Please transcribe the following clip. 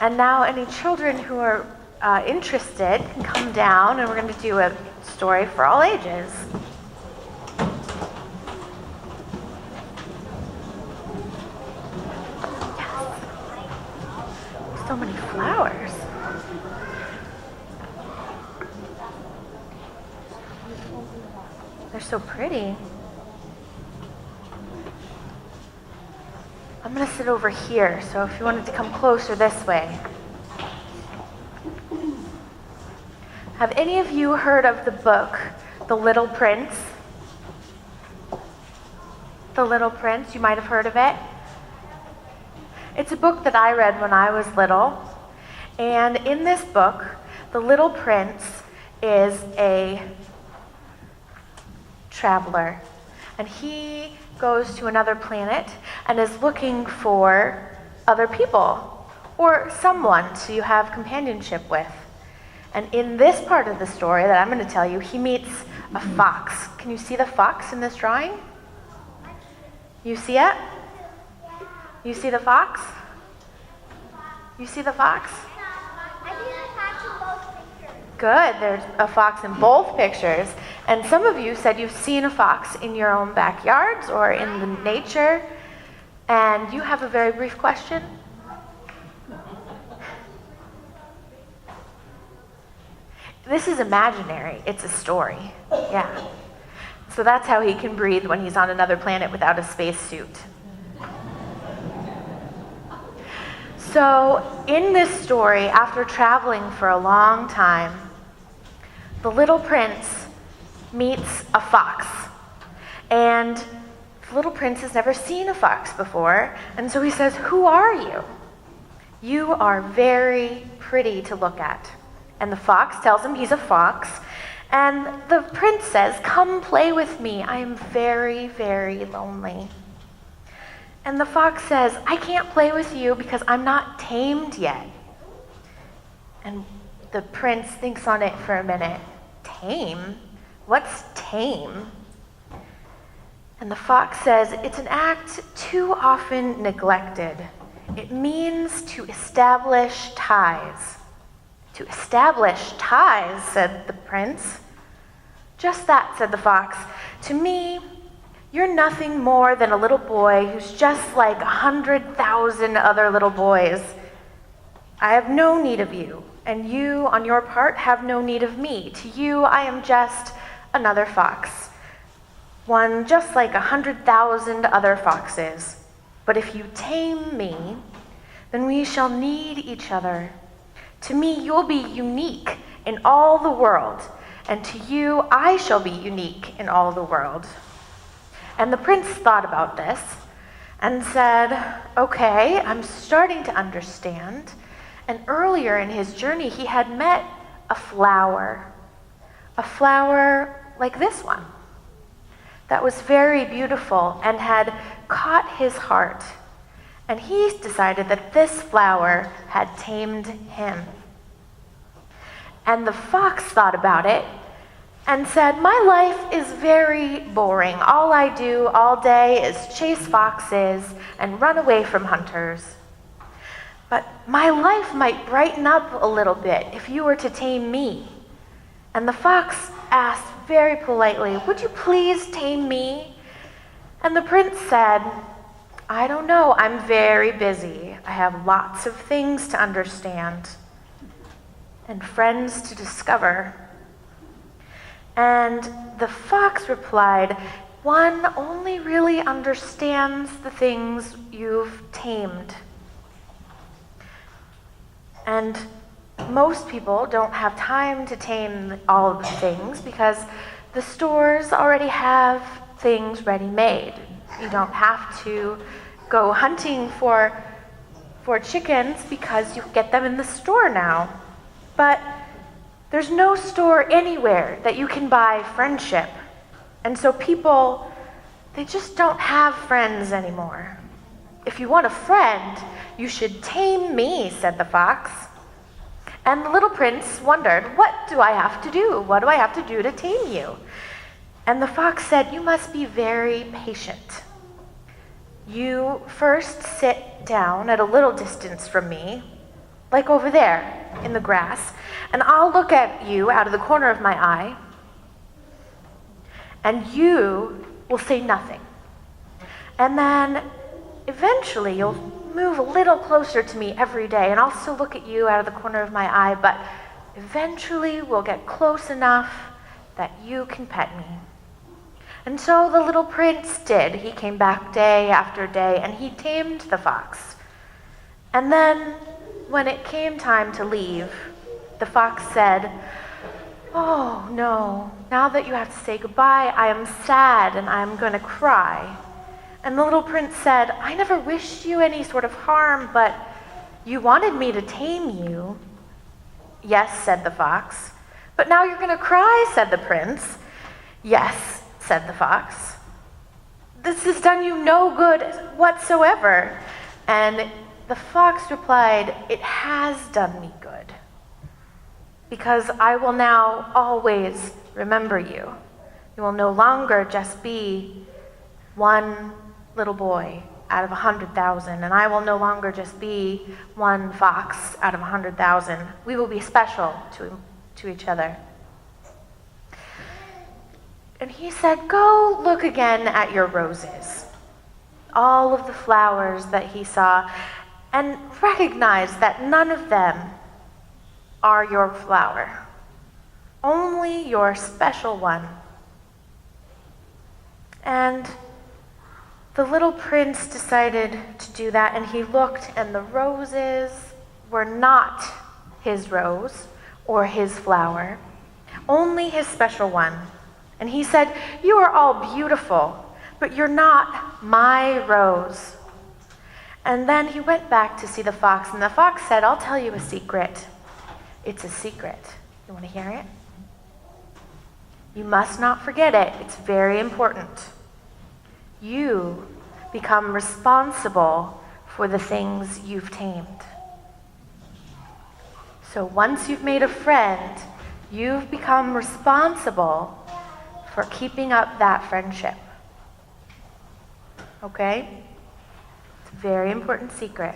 And now any children who are interested can come down, and we're going to do a story for all ages. Yes. So many flowers. They're so pretty. I'm going to sit over here, so if you wanted to come closer this way. Have any of you heard of the book, The Little Prince? The Little Prince, you might have heard of it. It's a book that I read when I was little. And in this book, the Little Prince is a traveler. And he goes to another planet and is looking for other people or someone to have companionship with. And in this part of the story that I'm going to tell you, he meets a fox. Can you see the fox in this drawing? You see it? You see the fox? You see the fox? I see the fox in both pictures. Good, there's a fox in both pictures. And some of you said you've seen a fox in your own backyards or in the nature. And you have a very brief question. This is imaginary. It's a story. Yeah. So that's how he can breathe when he's on another planet without a spacesuit. So in this story, after traveling for a long time, the little prince meets a fox. And the little prince has never seen a fox before, and so he says, "Who are you? You are very pretty to look at." And the fox tells him he's a fox, and the prince says, "Come play with me. I am very, very lonely." And the fox says, "I can't play with you because I'm not tamed yet." And the prince thinks on it for a minute. Tame? What's tame? And the fox says, "It's an act too often neglected. It means to establish ties." "To establish ties," said the prince. "Just that," said the fox. "To me, you're nothing more than a little boy who's just like 100,000 other little boys. I have no need of you, and you, on your part, have no need of me. To you, I am just another fox, one just like 100,000 other foxes. But if you tame me, then we shall need each other. To me, you'll be unique in all the world, and to you, I shall be unique in all the world." And the prince thought about this and said, "Okay, I'm starting to understand." And earlier in his journey, he had met a flower like this one, that was very beautiful and had caught his heart. And he decided that this flower had tamed him. And the fox thought about it and said, "My life is very boring. All I do all day is chase foxes and run away from hunters. But my life might brighten up a little bit if you were to tame me." And the fox asked very politely, "Would you please tame me?" And the prince said, "I don't know. I'm very busy. I have lots of things to understand and friends to discover." And the fox replied, "One only really understands the things you've tamed. And most people don't have time to tame all of the things because the stores already have things ready-made. You don't have to go hunting for chickens because you get them in the store now. But there's no store anywhere that you can buy friendship. And so people, they just don't have friends anymore. If you want a friend, you should tame me," said the fox. And the little prince wondered, "What do I have to do? What do I have to do to tame you?" And the fox said, "You must be very patient. You first sit down at a little distance from me, like over there in the grass, and I'll look at you out of the corner of my eye, and you will say nothing. And then eventually you'll move a little closer to me every day, and I'll still look at you out of the corner of my eye, but eventually we'll get close enough that you can pet me. And so the little prince did. He came back day after day, and he tamed the fox. And then, when it came time to leave, the fox said, "Oh no, now that you have to say goodbye, I am sad and I am going to cry." And the little prince said, "I never wished you any sort of harm, but you wanted me to tame you." "Yes," said the fox. "But now you're going to cry," said the prince. "Yes," said the fox. "This has done you no good whatsoever." And the fox replied, "It has done me good, because I will now always remember you. You will no longer just be one little boy out of 100,000, and I will no longer just be one fox out of 100,000. We will be special to each other." And he said, "Go look again at your roses," all of the flowers that he saw, and recognize that none of them are your flower, only your special one. And the little prince decided to do that, and he looked, and the roses were not his rose or his flower, only his special one. And he said, "You are all beautiful, but you're not my rose." And then he went back to see the fox, and the fox said, "I'll tell you a secret. It's a secret. You want to hear it? You must not forget it. It's very important. You become responsible for the things you've tamed. So once you've made a friend, you've become responsible for keeping up that friendship." Okay? It's a very important secret.